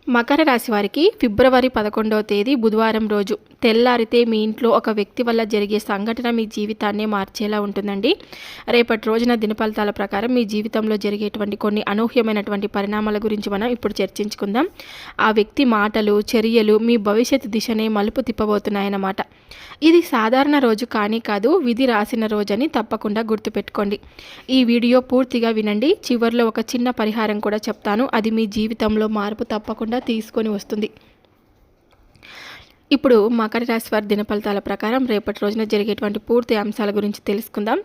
మకర రాశి వారికి ఫిబ్రవరి 11వ తేదీ బుధవారం రోజు తెల్లారితే మీ ఇంట్లో ఒక వ్యక్తి వల్ల జరిగే సంఘటన మీ జీవితాన్నే మార్చేలా ఉంటుందండి. రేపటి రోజున దినఫలితాల ప్రకారం మీ జీవితంలో జరిగేటువంటి కొన్ని అనూహ్యమైనటువంటి పరిణామాల గురించి మనం ఇప్పుడు చర్చించుకుందాం. ఆ వ్యక్తి మాటలు, చర్యలు మీ భవిష్యత్తు దిశనే మలుపు తిప్పబోతున్నాయన్నమాట. ఇది సాధారణ రోజు కానీ కాదు, విధి రాసిన రోజని తప్పకుండా గుర్తుపెట్టుకోండి. ఈ వీడియో పూర్తిగా వినండి. చివరిలో ఒక చిన్న పరిహారం కూడా చెప్తాను. అది మీ జీవితంలో మార్పు తప్పకుండా తీసుకొని వస్తుంది. ఇప్పుడు మకర రాశి వారి దినఫలితాల ప్రకారం రేపటి రోజున జరిగేటువంటి పూర్తి అంశాల గురించి తెలుసుకుందాం.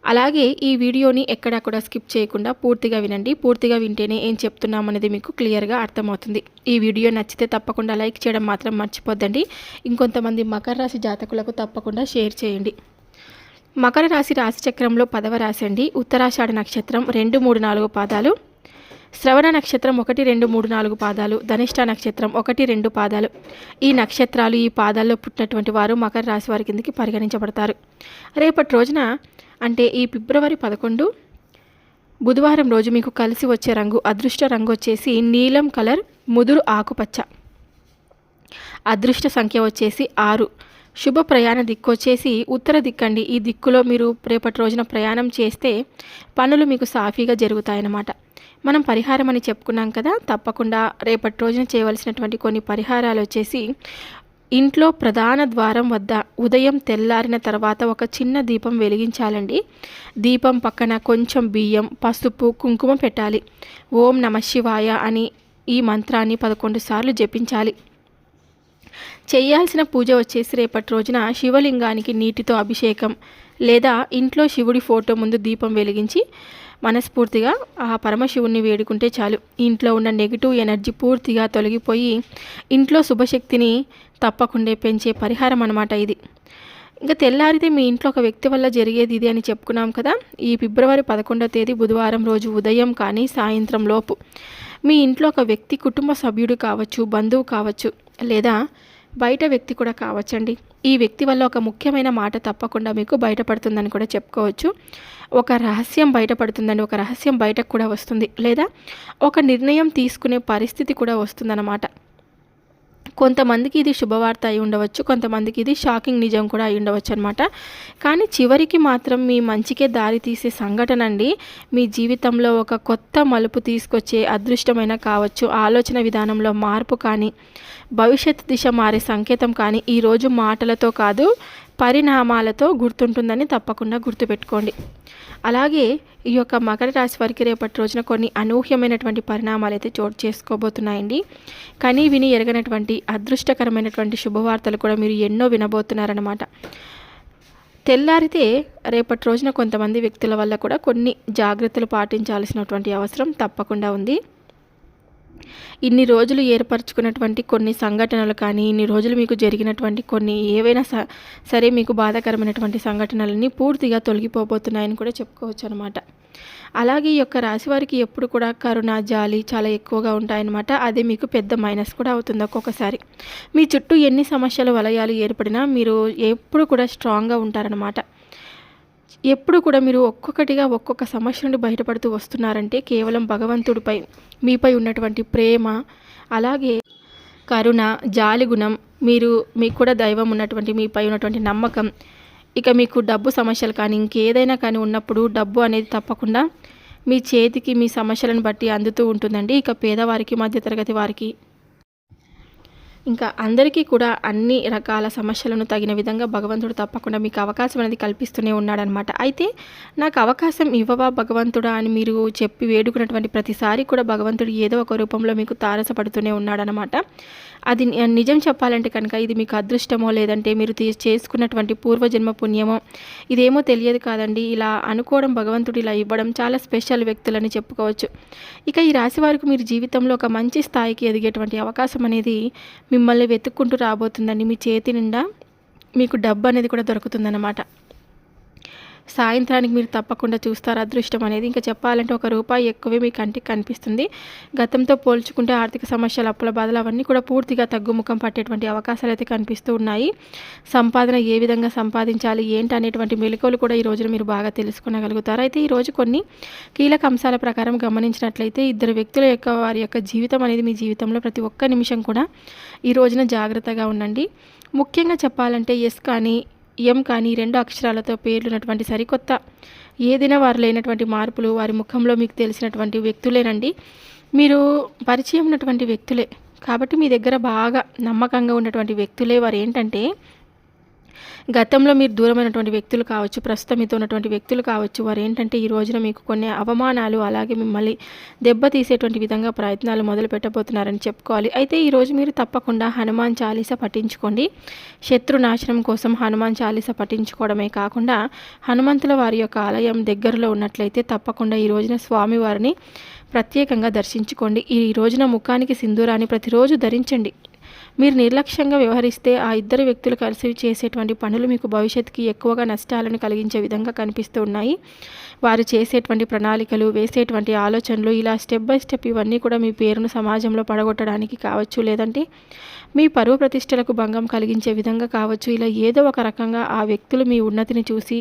అలాగే ఈ వీడియోని ఎక్కడా కూడా స్కిప్ చేయకుండా పూర్తిగా వినండి. పూర్తిగా వింటేనే ఏం చెప్తున్నాం అనేది మీకు క్లియర్గా అర్థమవుతుంది. ఈ వీడియో నచ్చితే తప్పకుండా లైక్ చేయడం మాత్రం మర్చిపోద్దండి. ఇంకొంతమంది మకర రాశి జాతకులకు తప్పకుండా షేర్ చేయండి. మకర రాశి రాశిచక్రంలో 10వ రాశి అండి. ఉత్తరాషాఢ నక్షత్రం 2, 3, 4 పాదాలు, శ్రవణ నక్షత్రం 1, 2, 3, 4 పాదాలు, ధనిష్ట నక్షత్రం 1, 2 పాదాలు. ఈ నక్షత్రాలు, ఈ పాదాల్లో పుట్టినటువంటి వారు మకర రాశి వారి కిందకి పరిగణించబడతారు. రేపటి రోజున అంటే ఈ ఫిబ్రవరి 11 బుధవారం రోజు మీకు కలిసి వచ్చే రంగు, అదృష్ట రంగు వచ్చేసి నీలం కలర్ ముదురు ఆకుపచ్చ. అదృష్ట సంఖ్య వచ్చేసి 6. శుభ ప్రయాణ దిక్కు వచ్చేసి ఉత్తర దిక్కండి. ఈ దిక్కులో మీరు రేపటి రోజున ప్రయాణం చేస్తే పనులు మీకు సాఫీగా జరుగుతాయన్నమాట. మనం పరిహారం అని చెప్పుకున్నాం కదా, తప్పకుండా రేపటి రోజున చేయవలసినటువంటి కొన్ని పరిహారాలు వచ్చేసి ఇంట్లో ప్రధాన ద్వారం వద్ద ఉదయం తెల్లారిన తర్వాత ఒక చిన్న దీపం వెలిగించాలండి. దీపం పక్కన కొంచెం బియ్యం, పసుపు, కుంకుమ పెట్టాలి. ఓం నమః శివాయ అని ఈ మంత్రాన్ని 11 సార్లు జపించాలి. చేయాల్సిన పూజ వచ్చేసి రేపటి రోజున శివలింగానికి నీటితో అభిషేకం లేదా ఇంట్లో శివుడి ఫోటో ముందు దీపం వెలిగించి మనస్ఫూర్తిగా ఆ పరమశివుణ్ణి వేడుకుంటే చాలు. ఇంట్లో ఉన్న నెగిటివ్ ఎనర్జీ పూర్తిగా తొలగిపోయి ఇంట్లో శుభశక్తిని తప్పకుండా పెంచే పరిహారం అన్నమాట ఇది. ఇంకా తెల్లారితే మీ ఇంట్లో ఒక వ్యక్తి వల్ల జరిగేది ఇది అని చెప్పుకున్నాం కదా. ఈ ఫిబ్రవరి 11వ తేదీ బుధవారం రోజు ఉదయం కానీ సాయంత్రం లోపు మీ ఇంట్లో ఒక వ్యక్తి, కుటుంబ సభ్యుడు కావచ్చు, బంధువు కావచ్చు, లేదా బయట వ్యక్తి కూడా కావచ్చండి. ఈ వ్యక్తి వల్ల ఒక ముఖ్యమైన మాట తప్పకుండా మీకు బయటపడుతుందని కూడా చెప్పుకోవచ్చు. ఒక రహస్యం బయటపడుతుందండి. ఒక రహస్యం బయటకు కూడా వస్తుంది, లేదా ఒక నిర్ణయం తీసుకునే పరిస్థితి కూడా వస్తుందన్నమాట. కొంతమందికి ఇది శుభవార్త అయి ఉండవచ్చు, కొంతమందికి ఇది షాకింగ్ నిజం కూడా అయి ఉండవచ్చు అనమాట. కానీ చివరికి మాత్రం మీ మంచికే దారి తీసే సంఘటన అండి. మీ జీవితంలో ఒక కొత్త మలుపు తీసుకొచ్చే అదృష్టమైన కావచ్చు, ఆలోచన విధానంలో మార్పు కానీ, భవిష్యత్తు దిశ మారే సంకేతం కానీ ఈరోజు మాటలతో కాదు పరిణామాలతో గుర్తుంటుందని తప్పకుండా గుర్తుపెట్టుకోండి. అలాగే ఈ యొక్క మకర రాశి వారికి రేపటి రోజున కొన్ని అనూహ్యమైనటువంటి పరిణామాలు అయితే చోటు చేసుకోబోతున్నాయండి. కానీ విని ఎరగనటువంటి అదృష్టకరమైనటువంటి శుభవార్తలు కూడా మీరు ఎన్నో వినబోతున్నారన్నమాట. తెల్లారితే రేపటి రోజున కొంతమంది వ్యక్తుల వల్ల కూడా కొన్ని జాగ్రత్తలు పాటించాల్సినటువంటి అవసరం తప్పకుండా ఉంది. ఇన్ని రోజులు ఏర్పరచుకున్నటువంటి కొన్ని సంఘటనలు కానీ, ఇన్ని రోజులు మీకు జరిగినటువంటి కొన్ని ఏవైనా సరే మీకు బాధాకరమైనటువంటి సంఘటనలన్నీ పూర్తిగా తొలగిపోబోతున్నాయని కూడా చెప్పుకోవచ్చు అనమాట. అలాగే ఈ యొక్క రాశి వారికి ఎప్పుడు కూడా కరుణ, జాలి చాలా ఎక్కువగా ఉంటాయన్నమాట. అదే మీకు పెద్ద మైనస్ కూడా అవుతుంది ఒక్కొక్కసారి. మీ చుట్టూ ఎన్ని సమస్యలు వలయాలు ఏర్పడినా మీరు ఎప్పుడు కూడా స్ట్రాంగ్గా ఉంటారనమాట. ఎప్పుడు కూడా మీరు ఒక్కొక్కటిగా ఒక్కొక్క సమస్య నుండి బయటపడుతూ వస్తున్నారంటే కేవలం భగవంతుడిపై మీపై ఉన్నటువంటి ప్రేమ, అలాగే కరుణ, జాలి గుణం, మీకు కూడా దైవం ఉన్నటువంటి మీపై ఉన్నటువంటి నమ్మకం. ఇక మీకు డబ్బు సమస్యలు కానీ ఇంకేదైనా కానీ ఉన్నప్పుడు డబ్బు అనేది తప్పకుండా మీ చేతికి మీ సమస్యలను బట్టి అందుతూ ఉంటుందండి. ఇక పేదవారికి, మధ్యతరగతి వారికి, ఇంకా అందరికీ కూడా అన్ని రకాల సమస్యలను తగిన విధంగా భగవంతుడు తప్పకుండా మీకు అవకాశం అనేది కల్పిస్తూనే ఉన్నాడనమాట. అయితే నాకు అవకాశం ఇవ్వవా భగవంతుడా అని మీరు చెప్పి వేడుకున్నటువంటి ప్రతిసారి కూడా భగవంతుడు ఏదో ఒక రూపంలో మీకు తారసపడుతూనే ఉన్నాడనమాట. అది నిజం చెప్పాలంటే కనుక ఇది మీకు అదృష్టమో లేదంటే మీరు చేసుకున్నటువంటి పూర్వజన్మ పుణ్యమో ఇదేమో తెలియదు కాదండి. ఇలా అనుకోవడం, భగవంతుడు ఇలా ఇవ్వడం చాలా స్పెషల్ వ్యక్తులని చెప్పుకోవచ్చు. ఇక ఈ రాశి వారికి మీరు జీవితంలో ఒక మంచి స్థాయికి ఎదిగేటువంటి అవకాశం అనేది మిమ్మల్ని వెతుక్కుంటూ రాబోతుందండి. మీ చేతి నిండా మీకు డబ్బు అనేది కూడా దొరుకుతుందన్నమాట. సాయంత్రానికి మీరు తప్పకుండా చూస్తారు అదృష్టం అనేది. ఇంకా చెప్పాలంటే ₹1 ఎక్కువే మీ కంటికి కనిపిస్తుంది. గతంతో పోల్చుకుంటే ఆర్థిక సమస్యలు, అప్పుల బాధలు అవన్నీ కూడా పూర్తిగా తగ్గుముఖం పట్టేటువంటి అవకాశాలైతే కనిపిస్తూ ఉన్నాయి. సంపాదన ఏ విధంగా సంపాదించాలి, ఏంటి అనేటువంటి మెళకువలు కూడా ఈ రోజున మీరు బాగా తెలుసుకోగలుగుతారు. అయితే ఈరోజు కొన్ని కీలక అంశాల ప్రకారం గమనించినట్లయితే ఇద్దరు వ్యక్తుల యొక్క వారి యొక్క జీవితం అనేది మీ జీవితంలో ప్రతి ఒక్క నిమిషం కూడా ఈ రోజున జాగ్రత్తగా ఉండండి. ముఖ్యంగా చెప్పాలంటే ఎస్ కానీ ఎం కానీ 2 అక్షరాలతో పేర్లున్నటువంటి సరికొత్త ఏదైనా వారు లేనటువంటి మార్పులు వారి ముఖంలో మీకు తెలిసినటువంటి వ్యక్తులేనండి. మీరు పరిచయం ఉన్నటువంటి వ్యక్తులే కాబట్టి మీ దగ్గర బాగా నమ్మకంగా ఉన్నటువంటి వ్యక్తులే. వారు ఏంటంటే గతంలో మీరు దూరమైనటువంటి వ్యక్తులు కావచ్చు, ప్రస్తుతం మీతో ఉన్నటువంటి వ్యక్తులు కావచ్చు. వారు ఏంటంటే ఈ రోజున మీకు కొన్ని అవమానాలు అలాగే మిమ్మల్ని దెబ్బతీసేటువంటి విధంగా ప్రయత్నాలు మొదలు పెట్టబోతున్నారని చెప్పుకోవాలి. అయితే ఈరోజు మీరు తప్పకుండా హనుమాన్ చాలీస పఠించుకోండి. శత్రు నాశనం కోసం హనుమాన్ చాలీస పఠించుకోవడమే కాకుండా హనుమంతుల వారి యొక్క ఆలయం దగ్గరలో ఉన్నట్లయితే తప్పకుండా ఈ రోజున స్వామివారిని ప్రత్యేకంగా దర్శించుకోండి. ఈ రోజున ముఖానికి సింధూరాన్ని ప్రతిరోజు ధరించండి. మీరు నిర్లక్ష్యంగా వ్యవహరిస్తే ఆ ఇద్దరు వ్యక్తులు కలిసి చేసేటువంటి పనులు మీకు భవిష్యత్తుకి ఎక్కువగా నష్టాలను కలిగించే విధంగా కనిపిస్తూ ఉన్నాయి. వారు చేసేటువంటి ప్రణాళికలు, వేసేటువంటి ఆలోచనలు ఇలా స్టెప్ బై స్టెప్ ఇవన్నీ కూడా మీ పేరును సమాజంలో పడగొట్టడానికి కావచ్చు, లేదంటే మీ పరువు ప్రతిష్టలకు భంగం కలిగించే విధంగా కావచ్చు. ఇలా ఏదో ఒక రకంగా ఆ వ్యక్తులు మీ ఉన్నతిని చూసి,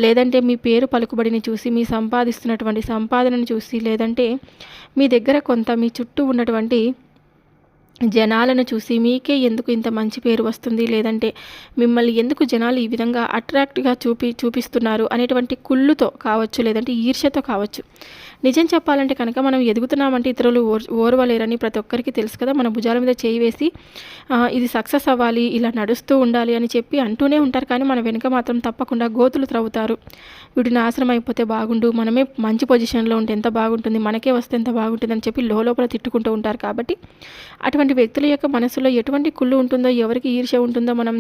లేదంటే మీ పేరు పలుకుబడిని చూసి, మీ సంపాదిస్తున్నటువంటి సంపాదనను చూసి, లేదంటే మీ దగ్గర కొంత మీ చుట్టూ ఉన్నటువంటి జనాలను చూసి మీకే ఎందుకు ఇంత మంచి పేరు వస్తుంది, లేదంటే మిమ్మల్ని ఎందుకు జనాలు ఈ విధంగా అట్రాక్ట్గా చూపిస్తున్నారు అనేటువంటి కుళ్ళుతో కావచ్చు, లేదంటే ఈర్ష్యతో కావచ్చు. నిజం చెప్పాలంటే కనుక మనం ఎదుగుతున్నామంటే ఇతరులు ఓర్వలేరని ప్రతి ఒక్కరికి తెలుసు కదా. మన భుజాల మీద చేయి వేసి ఇది సక్సెస్ అవ్వాలి, ఇలా నడుస్తూ ఉండాలి అని చెప్పి అంటూనే ఉంటారు. కానీ మన వెనుక మాత్రం తప్పకుండా గోతులు త్రవ్వుతారు. వీడు నాశనం అయిపోతే బాగుండు, మనమే మంచి పొజిషన్లో ఉంటే ఎంత బాగుంటుంది, మనకే వస్తే ఎంత బాగుంటుంది అని చెప్పి లోపల తిట్టుకుంటూ ఉంటారు. కాబట్టి అటువంటి వ్యక్తుల యొక్క మనసులో ఎటువంటి కుళ్ళు ఉంటుందో, ఎవరికి ఈర్ష్య ఉంటుందో మనం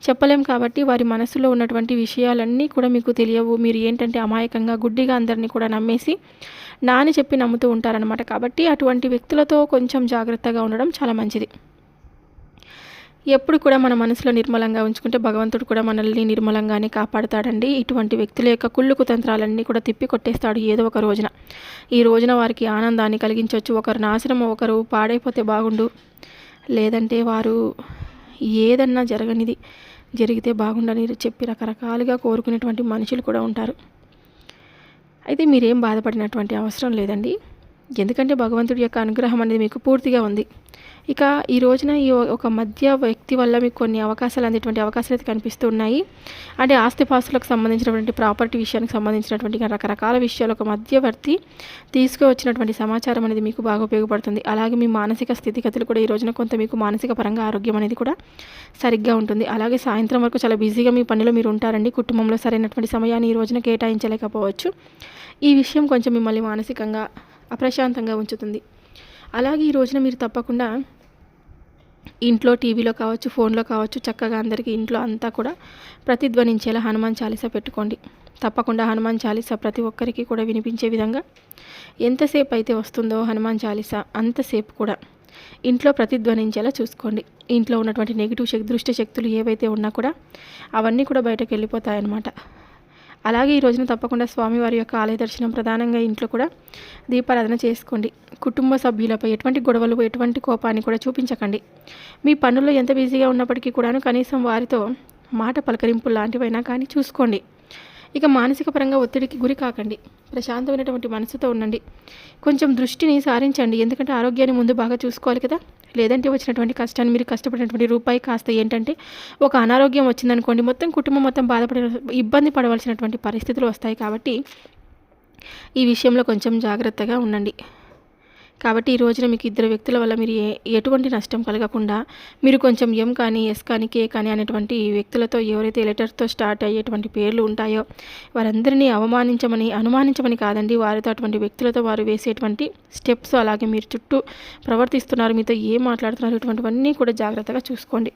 చెప్పలేం. కాబట్టి వారి మనసులో ఉన్నటువంటి విషయాలన్నీ కూడా మీకు తెలియవు. మీరు ఏంటంటే అమాయకంగా గుడ్డిగా అందరినీ కూడా నమ్మేసి నాని చెప్పి నమ్ముతూ ఉంటారనమాట. కాబట్టి అటువంటి వ్యక్తులతో కొంచెం జాగ్రత్తగా ఉండడం చాలా మంచిది. ఎప్పుడు కూడా మన మనసులో నిర్మలంగా ఉంచుకుంటే భగవంతుడు కూడా మనల్ని నిర్మలంగానే కాపాడుతాడండి. ఇటువంటి వ్యక్తుల యొక్క కుళ్ళు కుతంత్రాలన్నీ కూడా తిప్పి కొట్టేస్తాడు ఏదో ఒక రోజున. ఈ రోజున వారికి ఆనందాన్ని కలిగించవచ్చు. ఒకరు నాశనం, ఒకరు పాడైపోతే బాగుండు, లేదంటే వారు ఏదన్నా జరిగితే బాగుండని చెప్పి రకరకాలుగా కోరుకునేటువంటి మనుషులు కూడా ఉంటారు. అయితే మీరేం బాధపడినటువంటి అవసరం లేదండి. ఎందుకంటే భగవంతుడి యొక్క అనుగ్రహం అనేది మీకు పూర్తిగా ఉంది. ఇక ఈ రోజున ఈ ఒక మధ్య వ్యక్తి వల్ల మీకు కొన్ని అవకాశాలు అందేటువంటి అవకాశాలు అయితే కనిపిస్తూ ఉన్నాయి. అంటే ఆస్తిపాస్తులకు సంబంధించినటువంటి ప్రాపర్టీ విషయానికి సంబంధించినటువంటి రకరకాల విషయాలు ఒక మధ్యవర్తి తీసుకువచ్చినటువంటి సమాచారం అనేది మీకు బాగా ఉపయోగపడుతుంది. అలాగే మీ మానసిక స్థితిగతులు కూడా ఈ రోజున కొంత మీకు మానసిక పరంగా ఆరోగ్యం అనేది కూడా సరిగ్గా ఉంటుంది. అలాగే సాయంత్రం వరకు చాలా బిజీగా మీ పనిలో మీరు ఉంటారండి. కుటుంబంలో సరైనటువంటి సమయాన్ని ఈ రోజున కేటాయించలేకపోవచ్చు. ఈ విషయం కొంచెం మిమ్మల్ని మానసికంగా అప్రశాంతంగా ఉంచుతుంది. అలాగే ఈ రోజున మీరు తప్పకుండా ఇంట్లో టీవీలో కావచ్చు, ఫోన్లో కావచ్చు, చక్కగా అందరికీ ఇంట్లో అంతా కూడా ప్రతిధ్వనించేలా హనుమాన్ చాలీసా పెట్టుకోండి. తప్పకుండా హనుమాన్ చాలీసా ప్రతి ఒక్కరికి కూడా వినిపించే విధంగా ఎంతసేపు అయితే వస్తుందో హనుమాన్ చాలీసా అంతసేపు కూడా ఇంట్లో ప్రతిధ్వనించేలా చూసుకోండి. ఇంట్లో ఉన్నటువంటి నెగిటివ్ దృష్టి శక్తులు ఏవైతే ఉన్నా కూడా అవన్నీ కూడా బయటకు వెళ్ళిపోతాయన్నమాట. అలాగే ఈ రోజున తప్పకుండా స్వామివారి యొక్క ఆలయ దర్శనం, ప్రధానంగా ఇంట్లో కూడా దీపారాధన చేసుకోండి. కుటుంబ సభ్యులపై ఎటువంటి గొడవలు, ఎటువంటి కోపాన్ని కూడా చూపించకండి. మీ పనుల్లో ఎంత బిజీగా ఉన్నప్పటికీ కూడాను కనీసం వారితో మాట పలకరింపు లాంటివైనా కానీ చూసుకోండి. ఇక మానసిక పరంగా ఒత్తిడికి గురి కాకండి. ప్రశాంతమైనటువంటి మనసుతో ఉండండి. కొంచెం దృష్టిని సారించండి. ఎందుకంటే ఆరోగ్యాన్ని ముందు బాగా చూసుకోవాలి కదా. లేదంటే వచ్చినటువంటి కష్టాన్ని, మీరు కష్టపడినటువంటి రూపాయి కాస్త ఏంటంటే ఒక అనారోగ్యం వచ్చిందనుకోండి, మొత్తం కుటుంబం మొత్తం ఇబ్బంది పడవలసినటువంటి పరిస్థితులు వస్తాయి. కాబట్టి ఈ విషయంలో కొంచెం జాగ్రత్తగా ఉండండి. కాబట్టి ఈ రోజున మీకు ఇద్దరు వ్యక్తుల వల్ల మీరు ఎటువంటి నష్టం కలగకుండా మీరు కొంచెం ఎం కానీ, ఎస్ కానీ, కే కానీ అనేటువంటి వ్యక్తులతో ఎవరైతే లెటర్తో స్టార్ట్ అయ్యేటువంటి పేర్లు ఉంటాయో వారందరినీ అనుమానించమని కాదండి, వారితో అటువంటి వ్యక్తులతో వారు వేసేటువంటి స్టెప్స్, అలాగే మీరు చుట్టూ ప్రవర్తిస్తున్నారు, మీతో ఏం మాట్లాడుతున్నారు, ఇటువంటివన్నీ కూడా జాగ్రత్తగా చూసుకోండి.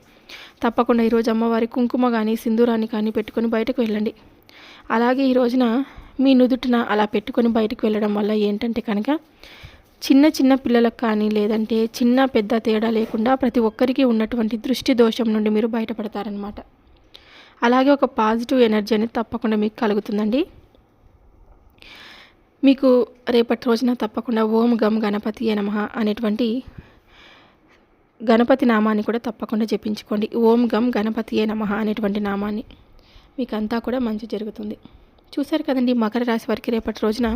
తప్పకుండా ఈరోజు అమ్మవారి కుంకుమ కానీ, సింధూరాన్ని కానీ పెట్టుకొని బయటకు వెళ్ళండి. అలాగే ఈ రోజున మీ నుదుటిన అలా పెట్టుకొని బయటకు వెళ్ళడం వల్ల ఏంటంటే కనుక చిన్న పిల్లలకు కానీ, లేదంటే చిన్న పెద్ద తేడా లేకుండా ప్రతి ఒక్కరికి ఉన్నటువంటి దృష్టి దోషం నుండి మీరు బయటపడతారనమాట. అలాగే ఒక పాజిటివ్ ఎనర్జీ అనేది తప్పకుండా మీకు కలుగుతుందండి. మీకు రేపటి రోజున తప్పకుండా ఓం గం గణపతియే నమః అనేటువంటి గణపతి నామాన్ని కూడా తప్పకుండా జపించుకోండి. ఓం గం గణపతియే నమః అనేటువంటి నామాన్ని. మీకంతా కూడా మంచి జరుగుతుంది. చూశారు కదండి, మకర రాశి వారికి రేపటి రోజున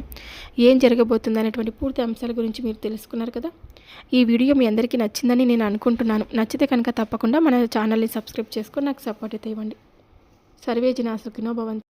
ఏం జరగబోతుంది అనేటువంటి పూర్తి అంశాల గురించి మీరు తెలుసుకున్నారు కదా. ఈ వీడియో మీ అందరికీ నచ్చిందని నేను అనుకుంటున్నాను. నచ్చితే కనుక తప్పకుండా మన ఛానల్ని సబ్స్క్రైబ్ చేసుకొని నాకు సపోర్ట్ అయితే ఇవ్వండి. సర్వే జనా సుఖినో భవంతు.